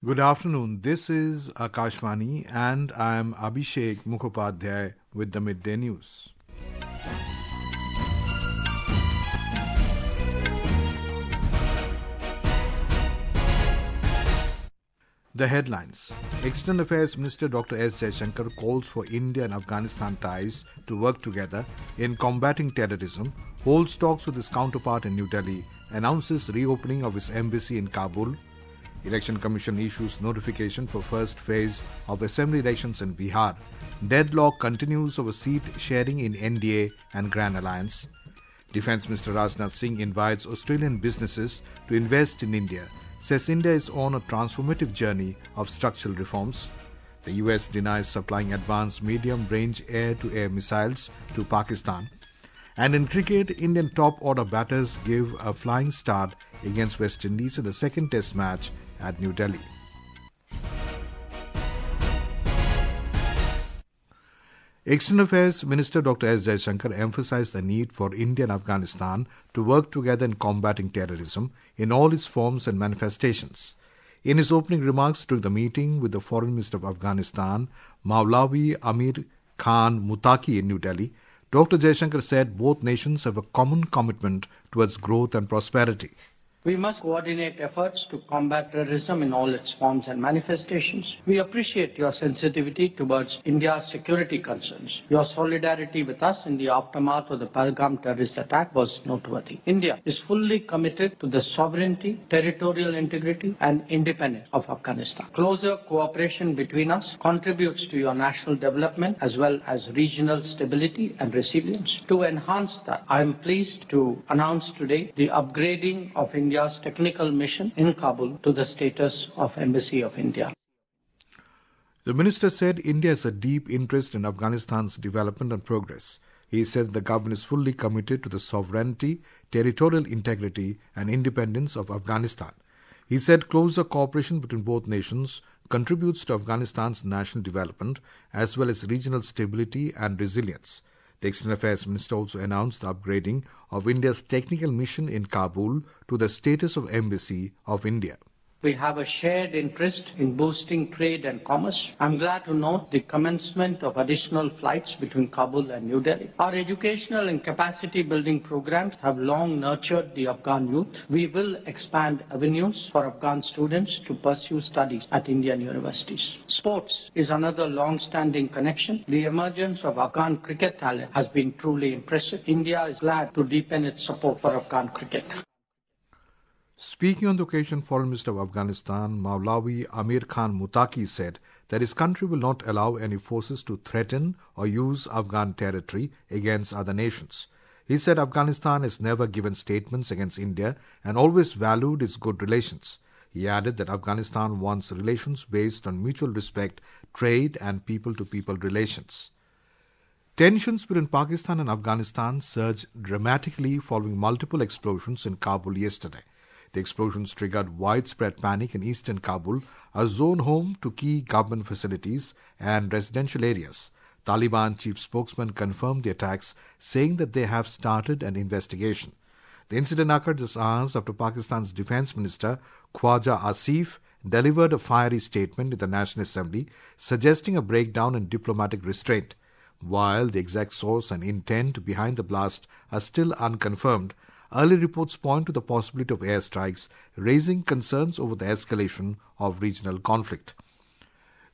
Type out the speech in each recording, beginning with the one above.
Good afternoon. This is Akashvani and I am Abhishek Mukhopadhyay with the Midday News. The headlines. External Affairs Minister Dr. S. Jaishankar calls for India and Afghanistan ties to work together in combating terrorism, holds talks with his counterpart in New Delhi, announces reopening of his embassy in Kabul. Election Commission issues notification for first phase of assembly elections in Bihar. Deadlock continues over seat sharing in NDA and Grand Alliance. Defence Minister Rajnath Singh invites Australian businesses to invest in India, says India is on a transformative journey of structural reforms. The US denies supplying advanced medium-range air-to-air missiles to Pakistan. And in cricket, Indian top-order batters give a flying start against West Indies in the second Test match at New Delhi. External Affairs Minister Dr. S. Jaishankar emphasized the need for India and Afghanistan to work together in combating terrorism in all its forms and manifestations. In his opening remarks during the meeting with the Foreign Minister of Afghanistan, Maulavi Amir Khan Mutaki in New Delhi, Dr. Jaishankar said both nations have a common commitment towards growth and prosperity. We must coordinate efforts to combat terrorism in all its forms and manifestations. We appreciate your sensitivity towards India's security concerns. Your solidarity with us in the aftermath of the Pahalgam terrorist attack was noteworthy. India is fully committed to the sovereignty, territorial integrity and independence of Afghanistan. Closer cooperation between us contributes to your national development as well as regional stability and resilience. To enhance that, I am pleased to announce today the upgrading of India's technical mission in Kabul to the status of Embassy of India. The minister said India has a deep interest in Afghanistan's development and progress. He said the government is fully committed to the sovereignty, territorial integrity and independence of Afghanistan. He said closer cooperation between both nations contributes to Afghanistan's national development as well as regional stability and resilience. The External Affairs Minister also announced the upgrading of India's technical mission in Kabul to the status of Embassy of India. We have a shared interest in boosting trade and commerce. I'm glad to note the commencement of additional flights between Kabul and New Delhi. Our educational and capacity building programs have long nurtured the Afghan youth. We will expand avenues for Afghan students to pursue studies at Indian universities. Sports is another long-standing connection. The emergence of Afghan cricket talent has been truly impressive. India is glad to deepen its support for Afghan cricket. Speaking on the occasion, Foreign Minister of Afghanistan, Maulavi Amir Khan Mutaki, said that his country will not allow any forces to threaten or use Afghan territory against other nations. He said Afghanistan has never given statements against India and always valued its good relations. He added that Afghanistan wants relations based on mutual respect, trade and people-to-people relations. Tensions between Pakistan and Afghanistan surged dramatically following multiple explosions in Kabul yesterday. The explosions triggered widespread panic in eastern Kabul, a zone home to key government facilities and residential areas. Taliban chief spokesman confirmed the attacks, saying that they have started an investigation. The incident occurred just hours after Pakistan's Defence Minister, Khwaja Asif, delivered a fiery statement in the National Assembly, suggesting a breakdown in diplomatic restraint. While the exact source and intent behind the blast are still unconfirmed, early reports point to the possibility of airstrikes, raising concerns over the escalation of regional conflict.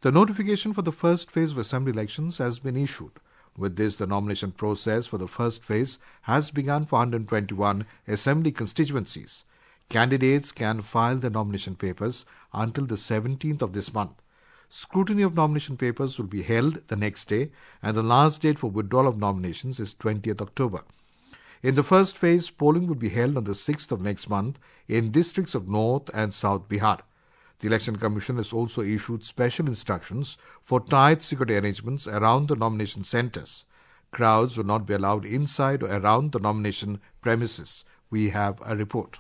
The notification for the first phase of assembly elections has been issued. With this, the nomination process for the first phase has begun for 121 assembly constituencies. Candidates can file their nomination papers until the 17th of this month. Scrutiny of nomination papers will be held the next day, and the last date for withdrawal of nominations is 20th October. In the first phase, polling will be held on the 6th of next month in districts of North and South Bihar. The Election Commission has also issued special instructions for tight security arrangements around the nomination centres. Crowds will not be allowed inside or around the nomination premises. We have a report.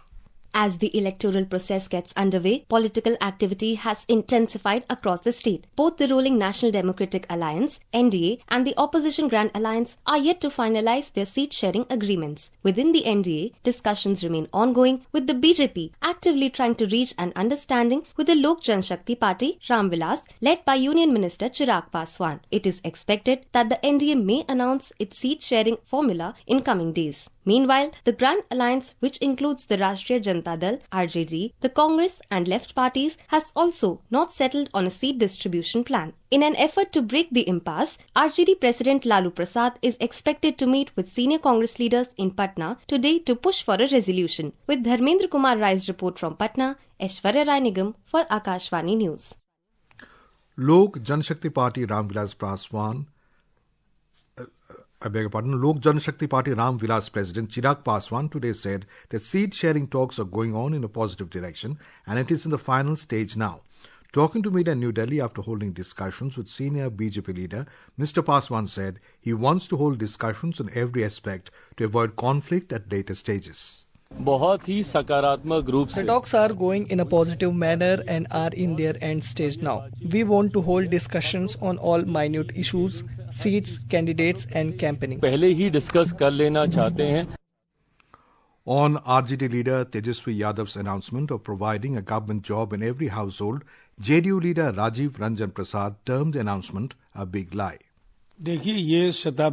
As the electoral process gets underway, political activity has intensified across the state. Both the ruling National Democratic Alliance, NDA, and the opposition Grand Alliance are yet to finalize their seat-sharing agreements. Within the NDA, discussions remain ongoing, with the BJP actively trying to reach an understanding with the Lok Janshakti Party, Ram Vilas, led by Union Minister Chirag Paswan. It is expected that the NDA may announce its seat-sharing formula in coming days. Meanwhile, the Grand Alliance, which includes the Rashtriya Janata Dal, RJD, the Congress and left parties, has also not settled on a seat distribution plan. In an effort to break the impasse, RJD President Lalu Prasad is expected to meet with senior Congress leaders in Patna today to push for a resolution. With Dharmendra Kumar Rai's report from Patna, Aishwarya Rai Nigam for Akashvani News. Lok Janshakti Party Ram Vilas Paswan Lok Janshakti Party Ram Vilas President Chirag Paswan today said that seat-sharing talks are going on in a positive direction and it is in the final stage now. Talking to media in New Delhi after holding discussions with senior BJP leader, Mr. Paswan said he wants to hold discussions on every aspect to avoid conflict at later stages. The talks are going in a positive manner and are in their end stage now. We want to hold discussions on all minute issues, seats, candidates and campaigning. On RJD leader Tejaswi Yadav's announcement of providing a government job in every household, JDU leader Rajiv Ranjan Prasad termed the announcement a big lie. This is the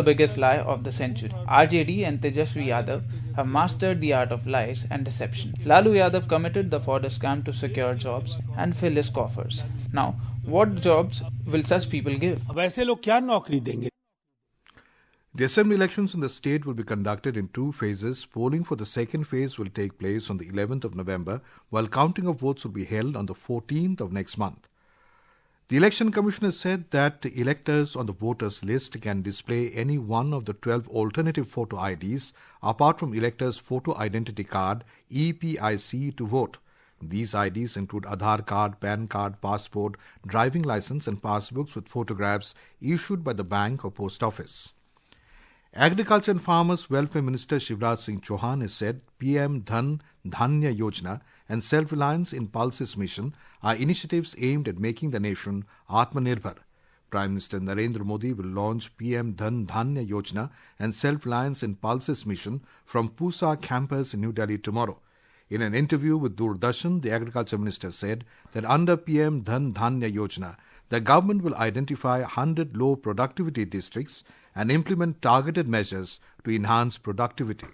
biggest lie of the century. RJD and Tejaswi Yadav have mastered the art of lies and deception. Lalu Yadav committed the fodder scam to secure jobs and fill his coffers. Now, what jobs will such people give? The assembly elections in the state will be conducted in 2 phases. Polling for the second phase will take place on the 11th of November, while counting of votes will be held on the 14th of next month. The Election Commissioner said that electors on the voters list can display any one of the 12 alternative photo IDs apart from electors' photo identity card EPIC to vote. These IDs include Aadhaar card, PAN card, passport, driving license and passbooks with photographs issued by the bank or post office. Agriculture and Farmers Welfare Minister Shivraj Singh Chauhan has said PM Dhan Dhanya Yojana and Self-Reliance in Pulses Mission are initiatives aimed at making the nation Atmanirbhar. Prime Minister Narendra Modi will launch PM Dhan Dhanya Yojana and Self-Reliance in Pulses Mission from Pusa campus in New Delhi tomorrow. In an interview with Doordarshan, the Agriculture Minister said that under PM Dhan Dhanya Yojana, the government will identify 100 low productivity districts and implement targeted measures to enhance productivity.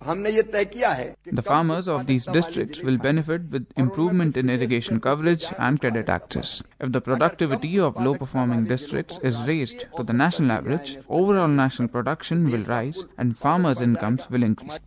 The farmers of these districts will benefit with improvement in irrigation coverage and credit access. If the productivity of low-performing districts is raised to the national average, overall national production will rise and farmers' incomes will increase.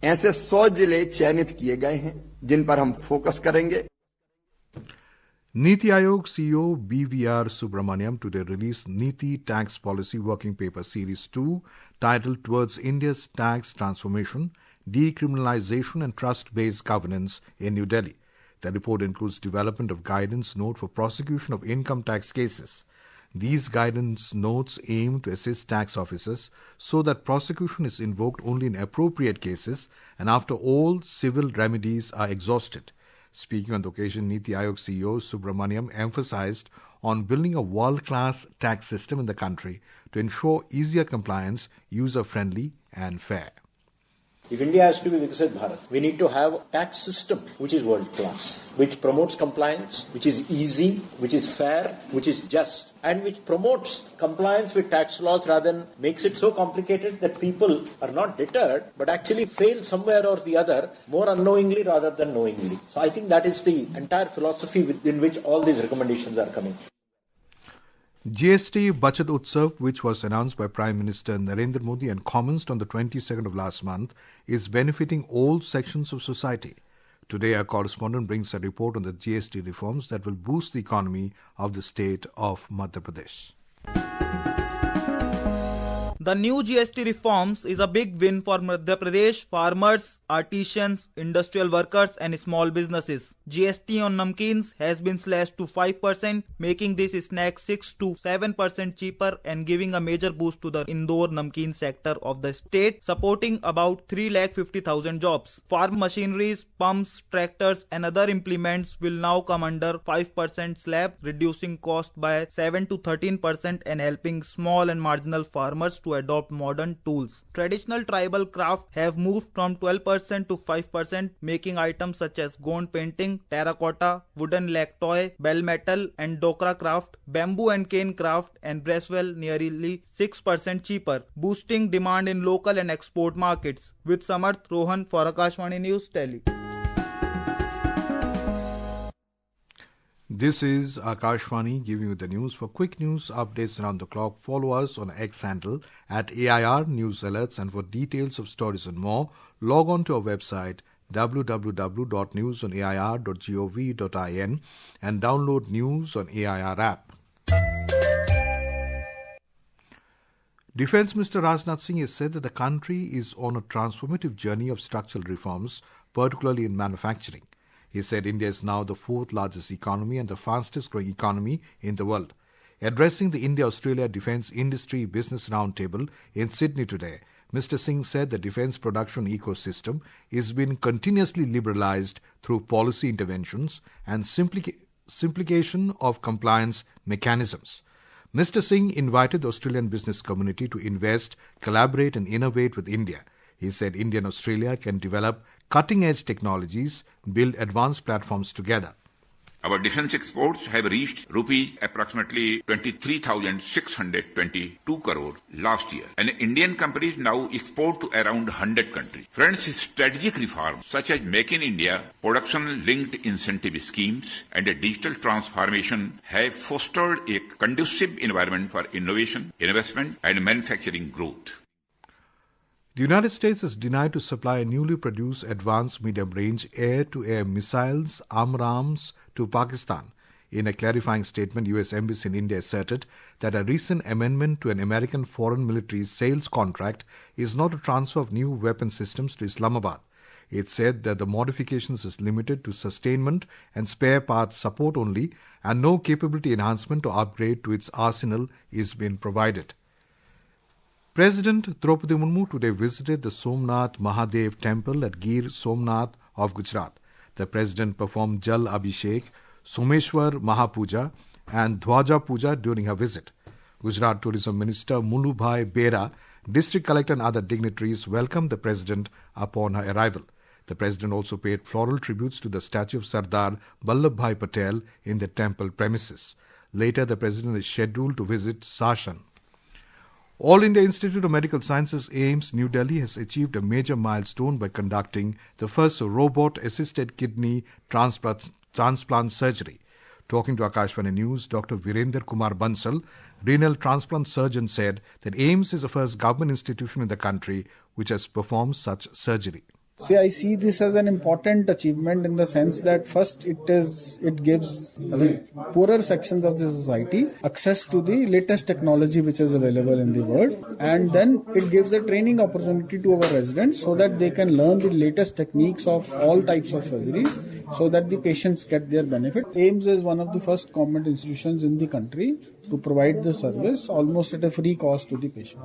Niti Aayog CEO BVR Subramaniam today released Niti Tax Policy Working Paper Series 2 titled Towards India's Tax Transformation, Decriminalization and Trust-Based Governance in New Delhi. The report includes development of guidance note for prosecution of income tax cases. These guidance notes aim to assist tax officers so that prosecution is invoked only in appropriate cases and after all civil remedies are exhausted. Speaking on the occasion, Niti Aayog CEO Subramaniam emphasized on building a world-class tax system in the country to ensure easier compliance, user-friendly and fair. If India has to be Viksit Bharat, we need to have a tax system which is world class, which promotes compliance, which is easy, which is fair, which is just, and which promotes compliance with tax laws rather than makes it so complicated that people are not deterred but actually fail somewhere or the other more unknowingly rather than knowingly. So I think that is the entire philosophy within which all these recommendations are coming. GST Bachat Utsav, which was announced by Prime Minister Narendra Modi and commenced on the 22nd of last month, is benefiting all sections of society. Today, our correspondent brings a report on the GST reforms that will boost the economy of the state of Madhya Pradesh. The new GST reforms is a big win for Madhya Pradesh farmers, artisans, industrial workers and small businesses. GST on namkeens has been slashed to 5%, making this snack 6 to 7% cheaper and giving a major boost to the Indore namkeen sector of the state, supporting about 350,000 jobs. Farm machineries, pumps, tractors and other implements will now come under 5% slab, reducing cost by 7 to 13% and helping small and marginal farmers to adopt modern tools. Traditional tribal craft have moved from 12% to 5%, making items such as gond painting, terracotta, wooden leg toy, bell metal and dokra craft, bamboo and cane craft and breastwell nearly 6% cheaper, boosting demand in local and export markets. With Samarth Rohan for Akashvani News, Delhi. This is Akashvani giving you the news. For quick news updates around the clock, follow us on X handle at AIR News Alerts, and for details of stories and more, log on to our website www.newsonair.gov.in and download News on AIR app. Defence Minister Rajnath Singh has said that the country is on a transformative journey of structural reforms, particularly in manufacturing. He said India is now the fourth largest economy and the fastest growing economy in the world. Addressing the India-Australia Defence Industry Business Roundtable in Sydney today, Mr. Singh said the defence production ecosystem is being continuously liberalised through policy interventions and simplification of compliance mechanisms. Mr. Singh invited the Australian business community to invest, collaborate and innovate with India. He said India and Australia can develop cutting-edge technologies, build advanced platforms together. Our defence exports have reached approximately 23,622 crore last year, and Indian companies now export to around 100 countries. Friends, strategic reforms such as Make in India, production-linked incentive schemes, and a digital transformation have fostered a conducive environment for innovation, investment, and manufacturing growth. The United States has denied to supply a newly produced advanced medium-range air-to-air missiles, AMRAAMs, to Pakistan. In a clarifying statement, U.S. Embassy in India asserted that a recent amendment to an American foreign military sales contract is not a transfer of new weapon systems to Islamabad. It said that the modifications is limited to sustainment and spare parts support only, and no capability enhancement or upgrade to its arsenal is being provided. President Draupadi Murmu today visited the Somnath Mahadev temple at Gir Somnath of Gujarat. The President performed Jal Abhishek, Someshwar Mahapuja and Dhwaja Puja during her visit. Gujarat Tourism Minister Mulubhai Bera, District Collector and other dignitaries welcomed the President upon her arrival. The President also paid floral tributes to the statue of Sardar Vallabhbhai Patel in the temple premises. Later, the President is scheduled to visit Sashan. All India Institute of Medical Sciences AIIMS New Delhi has achieved a major milestone by conducting the first robot-assisted kidney transplant surgery. Talking to Akashvani News, Dr. Virender Kumar Bansal, renal transplant surgeon, said that AIIMS is the first government institution in the country which has performed such surgery. See, I see this as an important achievement in the sense that first it gives the poorer sections of the society access to the latest technology which is available in the world, and then it gives a training opportunity to our residents so that they can learn the latest techniques of all types of surgery so that the patients get their benefit. AIIMS is one of the first government institutions in the country to provide the service almost at a free cost to the patient.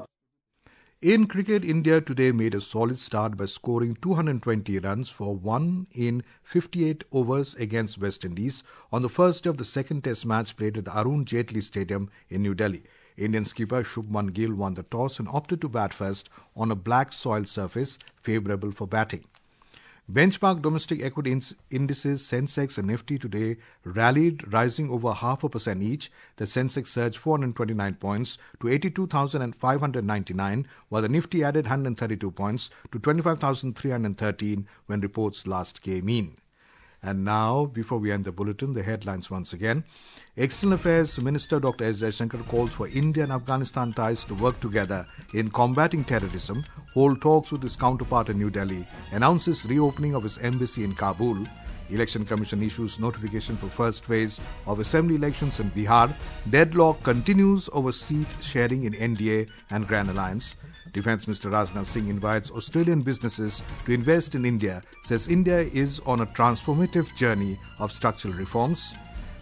In cricket, India today made a solid start by scoring 220 runs for 1 in 58 overs against West Indies on the first day of the second test match played at the Arun Jaitley Stadium in New Delhi. Indian skipper Shubman Gill won the toss and opted to bat first on a black soil surface favourable for batting. Benchmark domestic equity indices Sensex and Nifty today rallied, rising over 0.5% each. The Sensex surged 429 points to 82,599, while the Nifty added 132 points to 25,313 when reports last came in. And now, before we end the bulletin, the headlines once again. External Affairs Minister Dr. S. Jaishankar calls for India and Afghanistan ties to work together in combating terrorism, hold talks with his counterpart in New Delhi, announces reopening of his embassy in Kabul. Election Commission issues notification for first phase of assembly elections in Bihar. Deadlock continues over seat sharing in NDA and Grand Alliance. Defence Minister Rajnath Singh invites Australian businesses to invest in India, says India is on a transformative journey of structural reforms.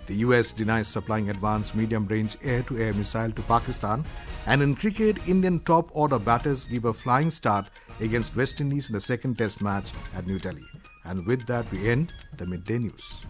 The US denies supplying advanced medium-range air-to-air missile to Pakistan. And in cricket, Indian top-order batters give a flying start against West Indies in the second test match at New Delhi. And with that, we end the Midday News.